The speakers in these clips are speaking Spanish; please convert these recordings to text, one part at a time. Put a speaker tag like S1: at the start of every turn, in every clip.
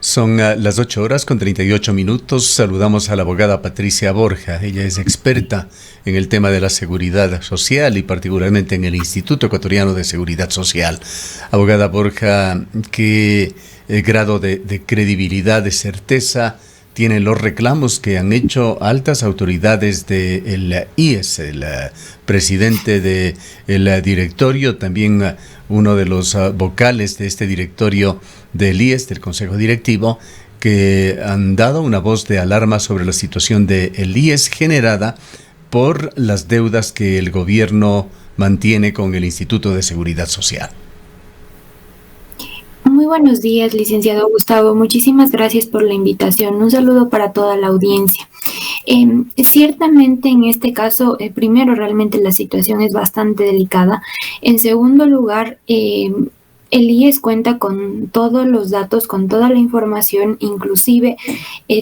S1: Son las 8:38. Saludamos a la abogada Patricia Borja. Ella es experta en el tema de la seguridad social y particularmente en el Instituto Ecuatoriano de Seguridad Social. Abogada Borja, ¿qué grado de credibilidad, de certeza tienen los reclamos que han hecho altas autoridades del IES, el presidente del directorio, también uno de los vocales de este directorio del IES, del Consejo Directivo, que han dado una voz de alarma sobre la situación del IES generada por las deudas que el gobierno mantiene con el Instituto de Seguridad Social?
S2: Muy buenos días, licenciado Gustavo. Muchísimas gracias por la invitación. Un saludo para toda la audiencia. Ciertamente en este caso, primero, realmente la situación es bastante delicada. En segundo lugar, el IES cuenta con todos los datos, con toda la información, inclusive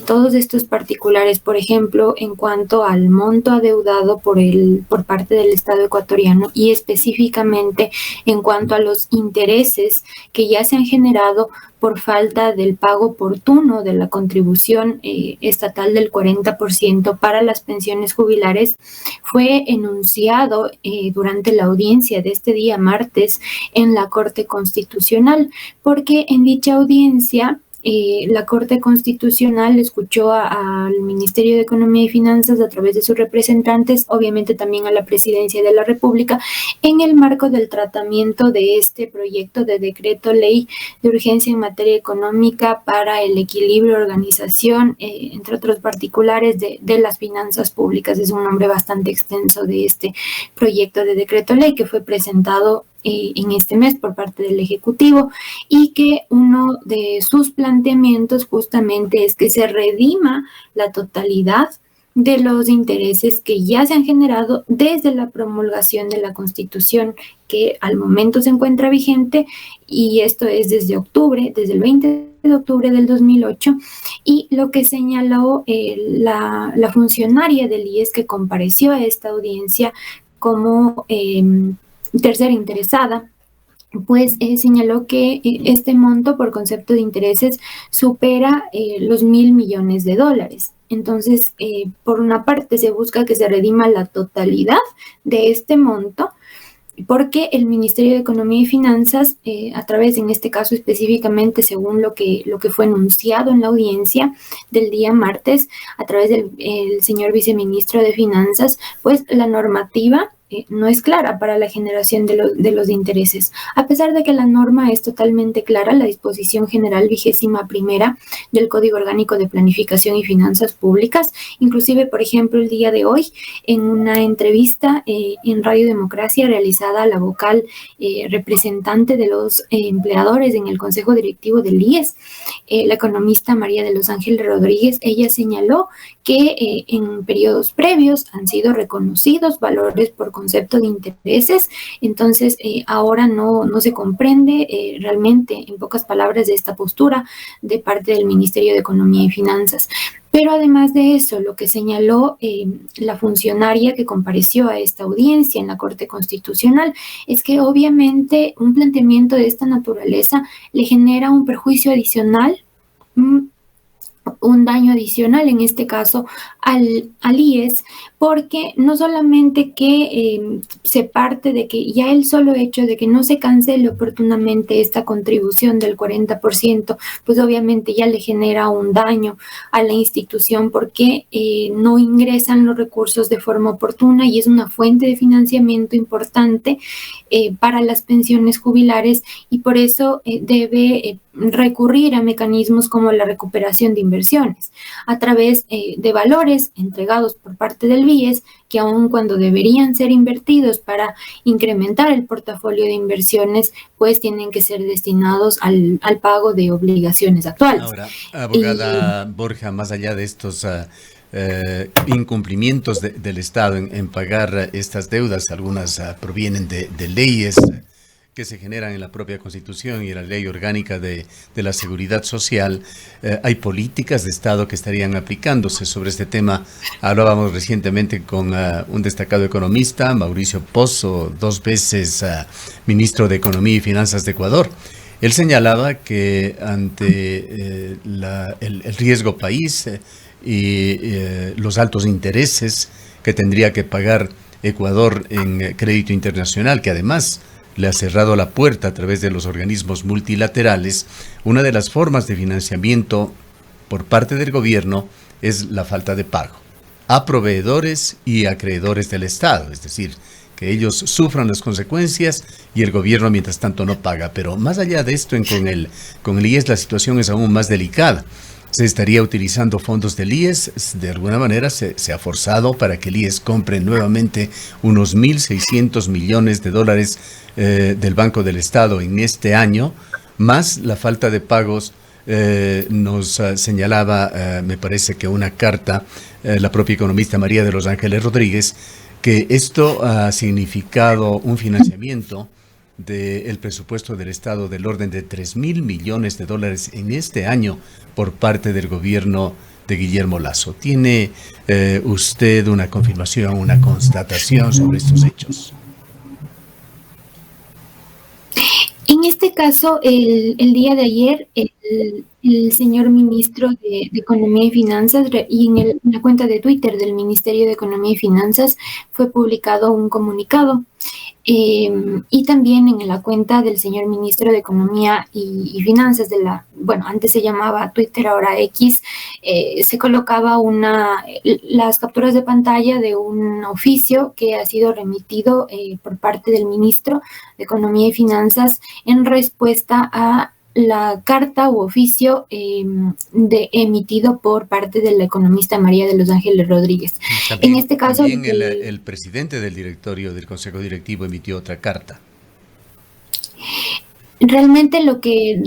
S2: todos estos particulares, por ejemplo, en cuanto al monto adeudado por parte del Estado ecuatoriano y específicamente en cuanto a los intereses que ya se han generado por falta del pago oportuno de la contribución estatal del 40% para las pensiones jubilares, fue enunciado durante la audiencia de este día martes en la Corte Constitucional, porque en dicha audiencia la Corte Constitucional escuchó al Ministerio de Economía y Finanzas a través de sus representantes, obviamente también a la Presidencia de la República, en el marco del tratamiento de este proyecto de decreto ley de urgencia en materia económica para el equilibrio, organización, entre otros particulares, de las finanzas públicas. Es un nombre bastante extenso de este proyecto de decreto ley que fue presentado en este mes por parte del Ejecutivo y que uno de sus planteamientos justamente es que se redima la totalidad de los intereses que ya se han generado desde la promulgación de la Constitución, que al momento se encuentra vigente, y esto es desde el 20 de octubre del 2008, y lo que señaló la funcionaria del IES que compareció a esta audiencia como tercera interesada, pues señaló que este monto por concepto de intereses supera los $1.000 millones. Entonces, por una parte se busca que se redima la totalidad de este monto, porque el Ministerio de Economía y Finanzas, a través, en este caso específicamente, según lo que fue enunciado en la audiencia del día martes, a través del señor viceministro de Finanzas, pues la normativa no es clara para la generación de los intereses. A pesar de que la norma es totalmente clara, la disposición general 21ª del Código Orgánico de Planificación y Finanzas Públicas, inclusive, por ejemplo, el día de hoy, en una entrevista en Radio Democracia realizada a la vocal representante de los empleadores en el Consejo Directivo del IES, la economista María de los Ángeles Rodríguez, ella señaló que en periodos previos han sido reconocidos valores por concepto de intereses. Entonces ahora no se comprende realmente, en pocas palabras, de esta postura de parte del Ministerio de Economía y Finanzas. Pero además de eso, lo que señaló la funcionaria que compareció a esta audiencia en la Corte Constitucional es que obviamente un planteamiento de esta naturaleza le genera un perjuicio adicional, un daño adicional, en este caso al IES, porque no solamente que se parte de que ya el solo hecho de que no se cancele oportunamente esta contribución del 40%, pues obviamente ya le genera un daño a la institución, porque no ingresan los recursos de forma oportuna y es una fuente de financiamiento importante para las pensiones jubilares, y por eso debe recurrir a mecanismos como la recuperación de inversiones a través de valores entregados por parte del BIES, que aun cuando deberían ser invertidos para incrementar el portafolio de inversiones, pues tienen que ser destinados al pago de obligaciones actuales.
S1: Ahora, abogada Borja, más allá de estos incumplimientos del Estado en pagar estas deudas, algunas provienen de leyes que se generan en la propia Constitución y en la Ley Orgánica de la Seguridad Social. Hay políticas de Estado que estarían aplicándose sobre este tema. Hablábamos recientemente con un destacado economista, Mauricio Pozo, 2 veces ministro de Economía y Finanzas de Ecuador. Él señalaba que ante el riesgo país los altos intereses que tendría que pagar Ecuador en crédito internacional, que además le ha cerrado la puerta a través de los organismos multilaterales, una de las formas de financiamiento por parte del gobierno es la falta de pago a proveedores y acreedores del Estado, es decir, que ellos sufran las consecuencias y el gobierno mientras tanto no paga. Pero más allá de esto, con el IES la situación es aún más delicada. Se estaría utilizando fondos del IES, de alguna manera se ha forzado para que el IES compre nuevamente unos 1.600 millones de dólares del Banco del Estado en este año, más la falta de pagos. Nos señalaba, me parece que una carta, la propia economista María de los Ángeles Rodríguez, que esto ha significado un financiamiento del presupuesto del Estado del orden de 3.000 millones de dólares en este año por parte del gobierno de Guillermo Lasso. ¿Tiene usted una confirmación, una constatación sobre estos hechos?
S2: En este caso, el día de ayer, el señor ministro de Economía y Finanzas y en la cuenta de Twitter del Ministerio de Economía y Finanzas fue publicado un comunicado. Y también en la cuenta del señor ministro de Economía y Finanzas antes se llamaba Twitter, ahora X, se colocaba las capturas de pantalla de un oficio que ha sido remitido por parte del ministro de Economía y Finanzas en respuesta a la carta u oficio emitido por parte de la economista María de los Ángeles Rodríguez.
S1: En este caso, también el presidente del directorio del Consejo Directivo emitió otra carta.
S2: Realmente lo que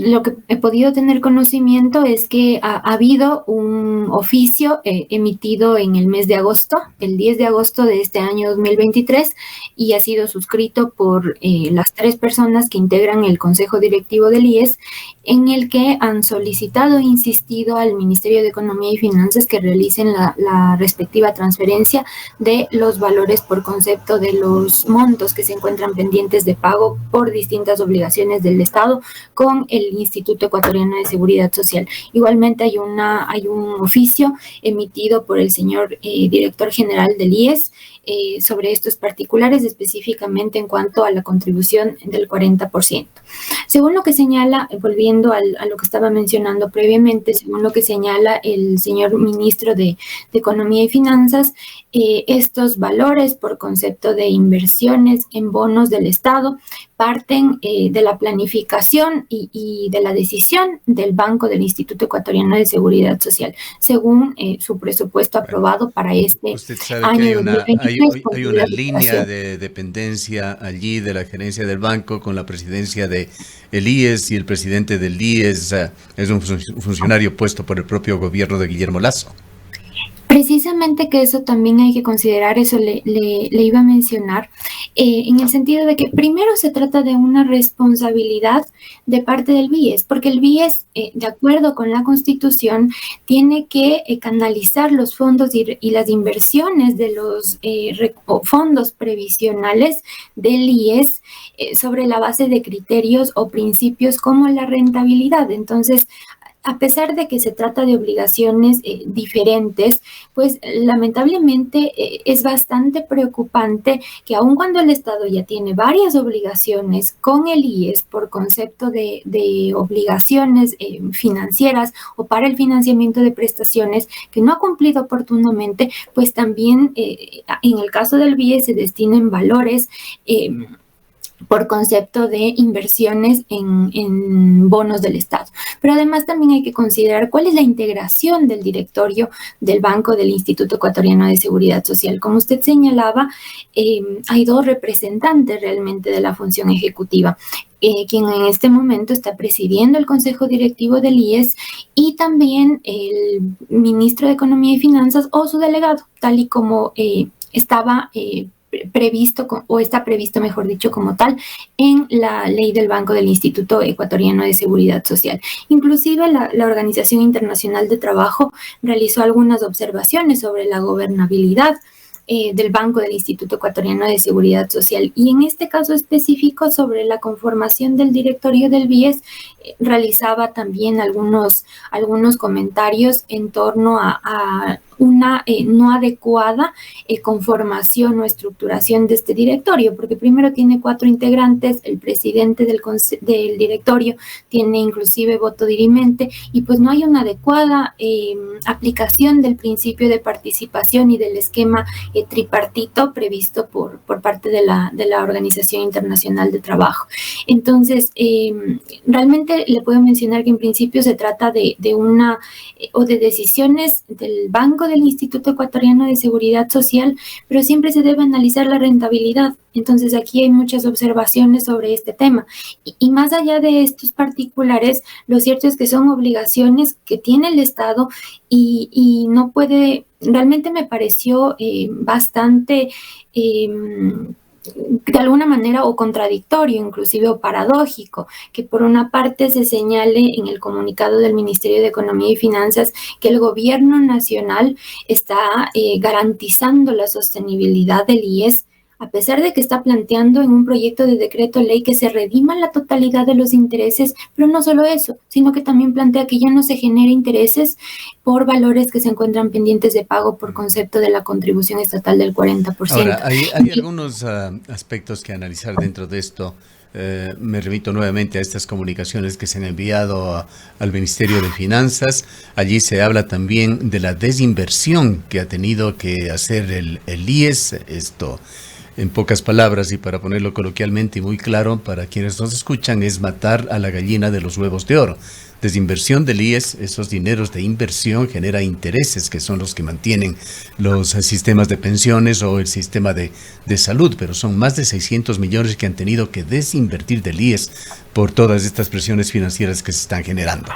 S2: he podido tener conocimiento es que ha habido un oficio emitido en el mes de agosto, el 10 de agosto de este año 2023, y ha sido suscrito por las 3 personas que integran el Consejo Directivo del IES, en el que han solicitado e insistido al Ministerio de Economía y Finanzas que realicen la respectiva transferencia de los valores por concepto de los montos que se encuentran pendientes de pago por distintas obligaciones del Estado con el Instituto Ecuatoriano de Seguridad Social. Igualmente hay un oficio emitido por el señor director general del IES sobre estos particulares, específicamente en cuanto a la contribución del 40%. Según lo que señala, volviendo a lo que estaba mencionando previamente, según lo que señala el señor ministro de Economía y Finanzas, estos valores por concepto de inversiones en bonos del Estado parten de la planificación y de la decisión del Banco del Instituto Ecuatoriano de Seguridad Social, según su presupuesto aprobado para este
S1: Usted sabe
S2: año.
S1: Que hay una línea de dependencia allí de la gerencia del banco con la presidencia de el IES, y el presidente del IES es un funcionario puesto por el propio gobierno de Guillermo Lasso.
S2: Precisamente que eso también hay que considerar, eso le iba a mencionar, en el sentido de que primero se trata de una responsabilidad de parte del BIES, porque el BIES, de acuerdo con la Constitución, tiene que canalizar los fondos y las inversiones de los fondos previsionales del IES sobre la base de criterios o principios como la rentabilidad. Entonces, a pesar de que se trata de obligaciones diferentes, pues lamentablemente es bastante preocupante que aun cuando el Estado ya tiene varias obligaciones con el IES por concepto de obligaciones financieras o para el financiamiento de prestaciones que no ha cumplido oportunamente, pues también en el caso del BIES se destinen valores por concepto de inversiones en bonos del Estado. Pero además también hay que considerar cuál es la integración del directorio del Banco del Instituto Ecuatoriano de Seguridad Social. Como usted señalaba, hay 2 representantes realmente de la función ejecutiva, quien en este momento está presidiendo el Consejo Directivo del IES y también el ministro de Economía y Finanzas o su delegado, tal y como estaba previsto, o está previsto, mejor dicho, como tal, en la ley del Banco del Instituto Ecuatoriano de Seguridad Social. Inclusive la Organización Internacional de Trabajo realizó algunas observaciones sobre la gobernabilidad del Banco del Instituto Ecuatoriano de Seguridad Social. Y en este caso específico sobre la conformación del directorio del BIES, realizaba también algunos comentarios en torno a una no adecuada conformación o estructuración de este directorio, porque primero tiene 4 integrantes, el presidente del directorio tiene inclusive voto dirimente, y pues no hay una adecuada aplicación del principio de participación y del esquema tripartito previsto por parte de la Organización Internacional de Trabajo. Entonces, realmente le puedo mencionar que en principio se trata de una o de decisiones del Banco del Instituto Ecuatoriano de Seguridad Social, pero siempre se debe analizar la rentabilidad. Entonces aquí hay muchas observaciones sobre este tema. Y más allá de estos particulares, lo cierto es que son obligaciones que tiene el Estado y no puede, realmente me pareció bastante de alguna manera o contradictorio, inclusive o paradójico, que por una parte se señale en el comunicado del Ministerio de Economía y Finanzas que el gobierno nacional está garantizando la sostenibilidad del IES, a pesar de que está planteando en un proyecto de decreto ley que se redima la totalidad de los intereses, pero no solo eso, sino que también plantea que ya no se genere intereses por valores que se encuentran pendientes de pago por concepto de la contribución estatal del 40%.
S1: Ahora, hay algunos aspectos que analizar dentro de esto. Me remito nuevamente a estas comunicaciones que se han enviado al Ministerio de Finanzas. Allí se habla también de la desinversión que ha tenido que hacer el IES. Esto, en pocas palabras y para ponerlo coloquialmente y muy claro para quienes nos escuchan, es matar a la gallina de los huevos de oro. Desinversión del IES, esos dineros de inversión genera intereses que son los que mantienen los sistemas de pensiones o el sistema de salud, pero son más de 600 millones que han tenido que desinvertir del IES por todas estas presiones financieras que se están generando.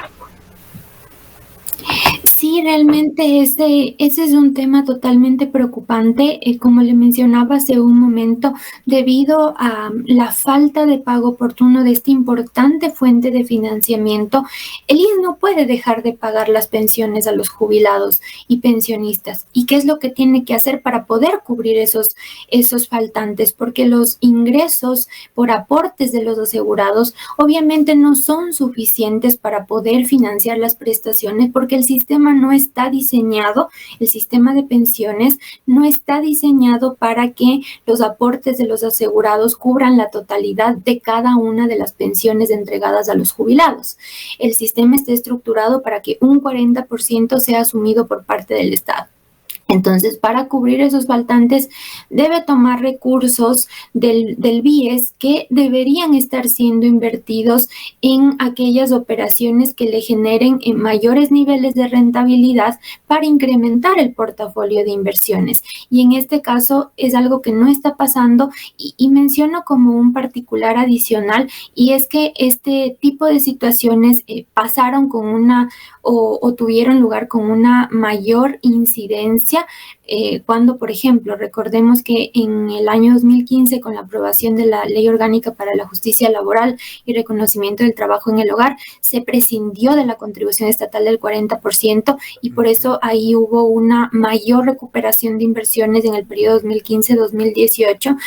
S2: Sí, realmente ese es un tema totalmente preocupante, como le mencionaba hace un momento, debido a la falta de pago oportuno de esta importante fuente de financiamiento. El IES no puede dejar de pagar las pensiones a los jubilados y pensionistas. ¿Y qué es lo que tiene que hacer para poder cubrir esos faltantes? Porque los ingresos por aportes de los asegurados obviamente no son suficientes para poder financiar las prestaciones, porque el sistema no está diseñado, el sistema de pensiones no está diseñado para que los aportes de los asegurados cubran la totalidad de cada una de las pensiones entregadas a los jubilados. El sistema está estructurado para que un 40% sea asumido por parte del Estado. Entonces, para cubrir esos faltantes, debe tomar recursos del BIES que deberían estar siendo invertidos en aquellas operaciones que le generen mayores niveles de rentabilidad para incrementar el portafolio de inversiones. Y en este caso es algo que no está pasando y menciono como un particular adicional, y es que este tipo de situaciones pasaron con una o tuvieron lugar con una mayor incidencia cuando, por ejemplo, recordemos que en el año 2015, con la aprobación de la Ley Orgánica para la Justicia Laboral y Reconocimiento del Trabajo en el Hogar, se prescindió de la contribución estatal del 40% y por eso ahí hubo una mayor recuperación de inversiones en el periodo 2015-2018,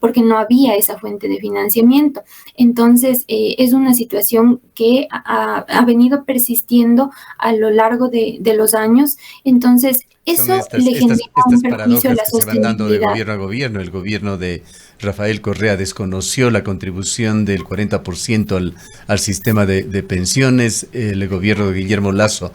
S2: porque no había esa fuente de financiamiento. Entonces, es una situación que ha venido persistiendo a lo largo de los años. Entonces, eso le genera un perjuicio a la sostenibilidad.
S1: Se van dando de gobierno a gobierno. El gobierno de Rafael Correa desconoció la contribución del 40% al sistema de pensiones. El gobierno de Guillermo Lasso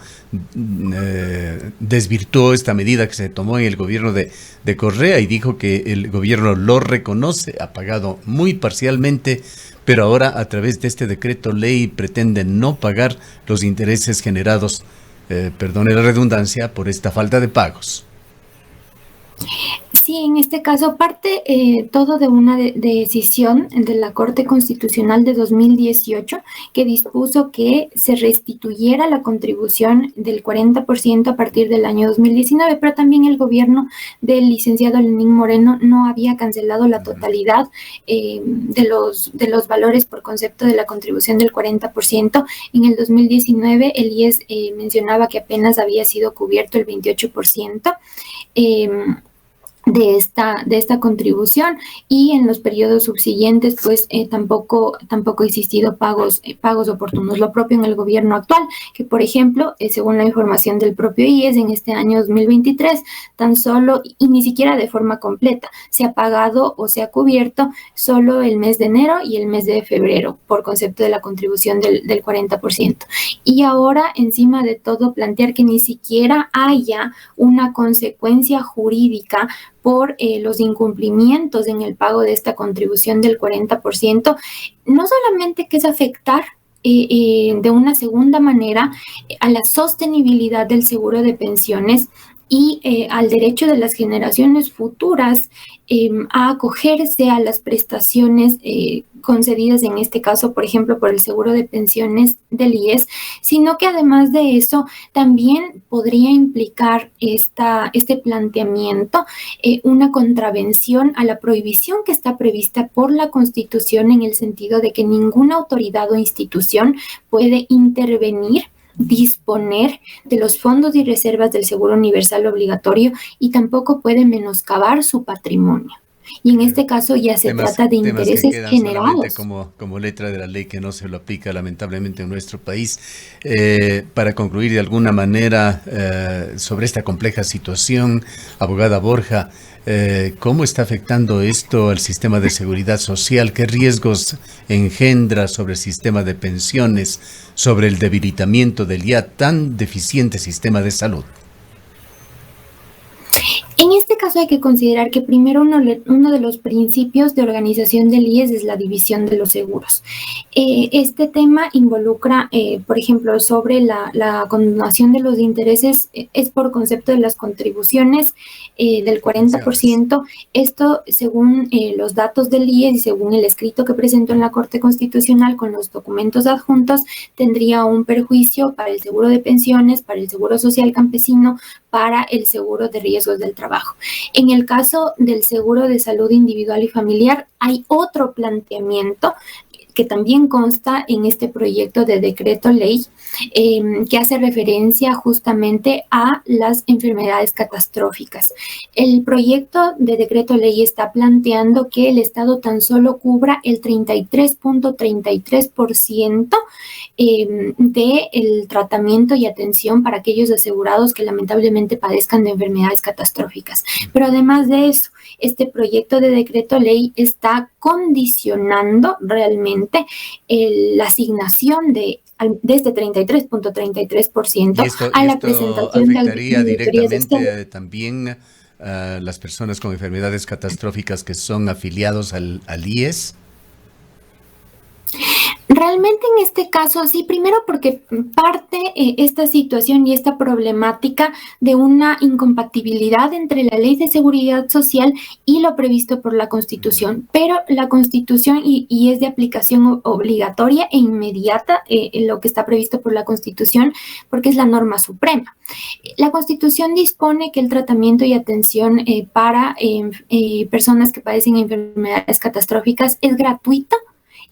S1: desvirtuó esta medida que se tomó en el gobierno de Correa y dijo que el gobierno lo reconoce, ha pagado muy parcialmente, pero ahora a través de este decreto ley pretende no pagar los intereses generados, perdone la redundancia, por esta falta de pagos.
S2: Sí, en este caso parte todo de una decisión de la Corte Constitucional de 2018 que dispuso que se restituyera la contribución del 40% a partir del año 2019, pero también el gobierno del licenciado Lenín Moreno no había cancelado la totalidad de los valores por concepto de la contribución del 40%. En el 2019 el IES mencionaba que apenas había sido cubierto el 28%. de esta contribución, y en los periodos subsiguientes pues tampoco ha existido pagos oportunos. Lo propio en el gobierno actual, que por ejemplo, según la información del propio IES, en este año 2023 tan solo, y ni siquiera de forma completa, se ha pagado o se ha cubierto solo el mes de enero y el mes de febrero por concepto de la contribución del 40%. Y ahora, encima de todo, plantear que ni siquiera haya una consecuencia jurídica por los incumplimientos en el pago de esta contribución del 40%, no solamente que es afectar de una segunda manera a la sostenibilidad del seguro de pensiones y al derecho de las generaciones futuras a acogerse a las prestaciones concedidas, en este caso, por ejemplo, por el seguro de pensiones del IES, sino que además de eso también podría implicar este planteamiento una contravención a la prohibición que está prevista por la Constitución, en el sentido de que ninguna autoridad o institución puede intervenir, disponer de los fondos y reservas del seguro universal obligatorio, y tampoco puede menoscabar su patrimonio. Y en este caso ya se trata de intereses
S1: que
S2: generados.
S1: Como letra de la ley, que no se lo aplica lamentablemente en nuestro país. Para concluir de alguna manera sobre esta compleja situación, abogada Borja, ¿cómo está afectando esto al sistema de seguridad social? ¿Qué riesgos engendra sobre el sistema de pensiones, sobre el debilitamiento del ya tan deficiente sistema de salud?
S2: En este caso hay que considerar que primero uno de los principios de organización del IES es la división de los seguros. Este tema involucra, por ejemplo, sobre la condonación de los intereses, es por concepto de las contribuciones del 40%. Esto, según los datos del IES y según el escrito que presentó en la Corte Constitucional con los documentos adjuntos, tendría un perjuicio para el seguro de pensiones, para el seguro social campesino, para el seguro de riesgos del trabajo. En el caso del seguro de salud individual y familiar, hay otro planteamiento que también consta en este proyecto de decreto ley, que hace referencia justamente a las enfermedades catastróficas. El proyecto de decreto ley está planteando que el Estado tan solo cubra el 33.33% del tratamiento y atención para aquellos asegurados que lamentablemente padezcan de enfermedades catastróficas. Pero además de eso, este proyecto de decreto ley está condicionando realmente la asignación de este 33.33% a la presentación de
S1: afectaría directamente también a las personas con enfermedades catastróficas que son afiliados al IES.
S2: Realmente en este caso sí, primero porque parte esta situación y esta problemática de una incompatibilidad entre la Ley de Seguridad Social y lo previsto por la Constitución, pero la Constitución y es de aplicación obligatoria e inmediata lo que está previsto por la Constitución, porque es la norma suprema. La Constitución dispone que el tratamiento y atención para personas que padecen enfermedades catastróficas es gratuito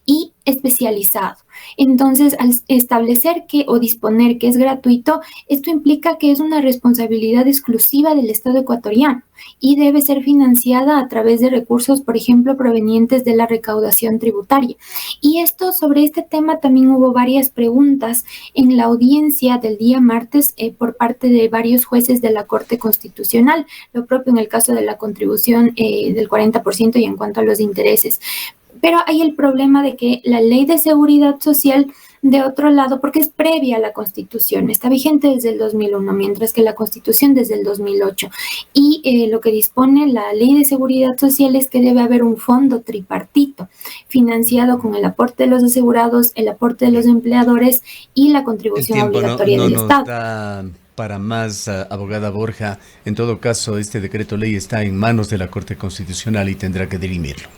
S2: y especializado. Entonces, al establecer o disponer que es gratuito, esto implica que es una responsabilidad exclusiva del Estado ecuatoriano y debe ser financiada a través de recursos, por ejemplo, provenientes de la recaudación tributaria. Y sobre este tema también hubo varias preguntas en la audiencia del día martes por parte de varios jueces de la Corte Constitucional, lo propio en el caso de la contribución del 40% y en cuanto a los intereses. Pero hay el problema de que la Ley de Seguridad Social, de otro lado, porque es previa a la Constitución, está vigente desde el 2001, mientras que la Constitución desde el 2008. Y lo que dispone la Ley de Seguridad Social es que debe haber un fondo tripartito, financiado con el aporte de los asegurados, el aporte de los empleadores y la contribución obligatoria del Estado.
S1: Para más, abogada Borja. En todo caso, este decreto ley está en manos de la Corte Constitucional y tendrá que dirimirlo.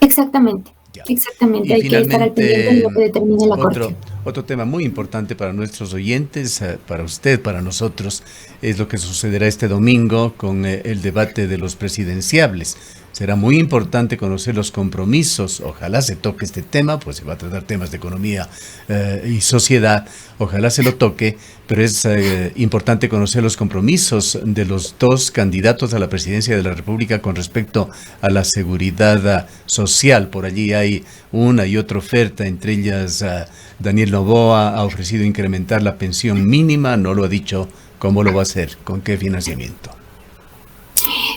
S2: Exactamente. Exactamente, hay que estar al pendiente de lo que determine la Corte.
S1: Otro tema muy importante para nuestros oyentes, para usted, para nosotros, es lo que sucederá este domingo con el debate de los presidenciables. Será muy importante conocer los compromisos. Ojalá se toque este tema, pues se va a tratar temas de economía y sociedad. Ojalá se lo toque, pero es importante conocer los compromisos de los dos candidatos a la presidencia de la República con respecto a la seguridad social. Por allí hay una y otra oferta, entre ellas Daniel Noboa ha ofrecido incrementar la pensión mínima, no lo ha dicho cómo lo va a hacer, con qué financiamiento.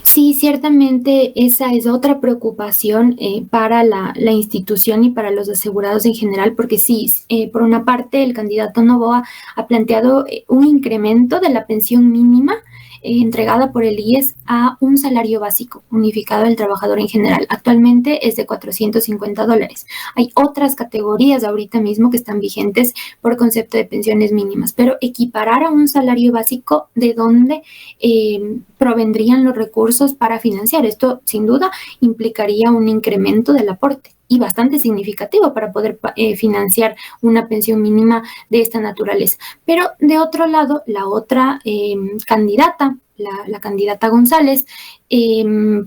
S2: Sí, ciertamente esa es otra preocupación para la institución y para los asegurados en general, porque sí, por una parte el candidato Noboa ha planteado un incremento de la pensión mínima entregada por el IES a un salario básico unificado del trabajador en general. Actualmente es de $450. Hay otras categorías ahorita mismo que están vigentes por concepto de pensiones mínimas, pero equiparar a un salario básico de donde provendrían los recursos para financiar. Esto sin duda implicaría un incremento del aporte y bastante significativo para poder financiar una pensión mínima de esta naturaleza. Pero de otro lado, la otra candidata, la candidata González,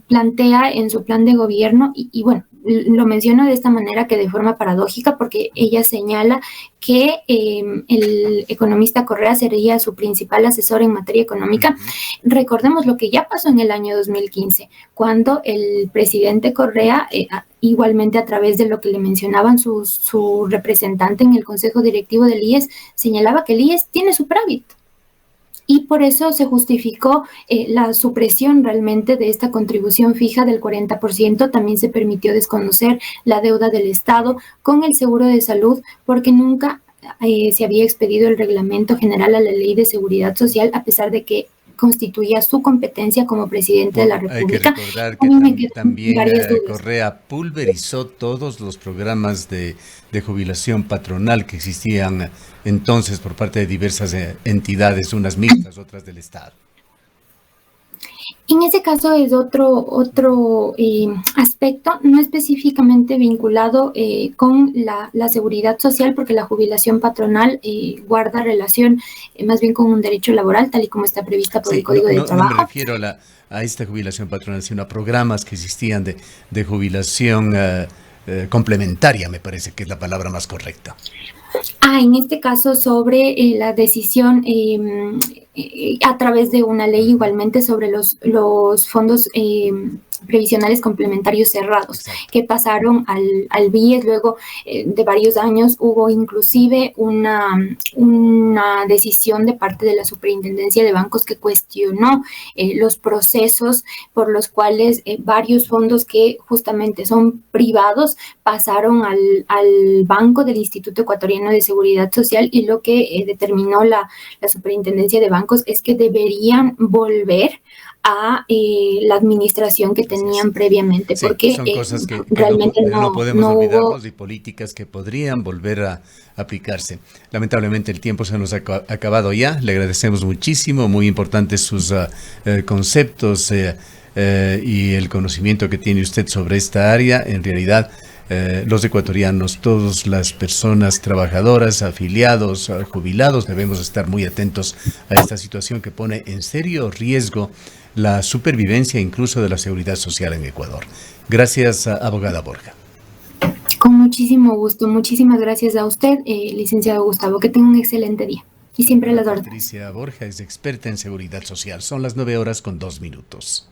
S2: plantea en su plan de gobierno, y bueno, lo menciono de esta manera que de forma paradójica, porque ella señala que el economista Correa sería su principal asesor en materia económica. Recordemos lo que ya pasó en el año 2015, cuando el presidente Correa, igualmente a través de lo que le mencionaban su representante en el Consejo Directivo del IES, señalaba que el IES tiene superávit. Y por eso se justificó la supresión realmente de esta contribución fija del 40%. También se permitió desconocer la deuda del Estado con el seguro de salud, porque nunca se había expedido el reglamento general a la Ley de Seguridad Social, a pesar de que constituía su competencia como presidente de la República.
S1: Hay que recordar que también Correa pulverizó todos los programas de jubilación patronal que existían entonces por parte de diversas entidades, unas mixtas, otras del Estado.
S2: En ese caso es otro aspecto, no específicamente vinculado con la seguridad social, porque la jubilación patronal guarda relación más bien con un derecho laboral, tal y como está prevista por el Código de Trabajo.
S1: No me refiero a esta jubilación patronal, sino a programas que existían de jubilación complementaria, me parece que es la palabra más correcta.
S2: En este caso sobre la decisión a través de una ley igualmente sobre los fondos previsionales complementarios cerrados. Exacto. Que pasaron al BIES. Luego de varios años hubo inclusive una decisión de parte de la Superintendencia de Bancos que cuestionó los procesos por los cuales varios fondos que justamente son privados pasaron al banco del Instituto Ecuatoriano de Seguridad Social, y lo que determinó la Superintendencia de Bancos es que deberían volver a la administración que tenían previamente, porque
S1: son cosas que
S2: realmente
S1: no podemos olvidarnos,
S2: hubo...
S1: y políticas que podrían volver a aplicarse. Lamentablemente el tiempo se nos ha acabado ya. Le agradecemos muchísimo, muy importantes sus conceptos y el conocimiento que tiene usted sobre esta área. En realidad, los ecuatorianos, todas las personas trabajadoras, afiliados, jubilados, debemos estar muy atentos a esta situación que pone en serio riesgo la supervivencia incluso de la seguridad social en Ecuador. Gracias, abogada Borja.
S2: Con muchísimo gusto. Muchísimas gracias a usted, licenciado Gustavo. Que tenga un excelente día. Y siempre a las órdenes.
S1: Patricia Borja es experta en seguridad social. Son las 9:02.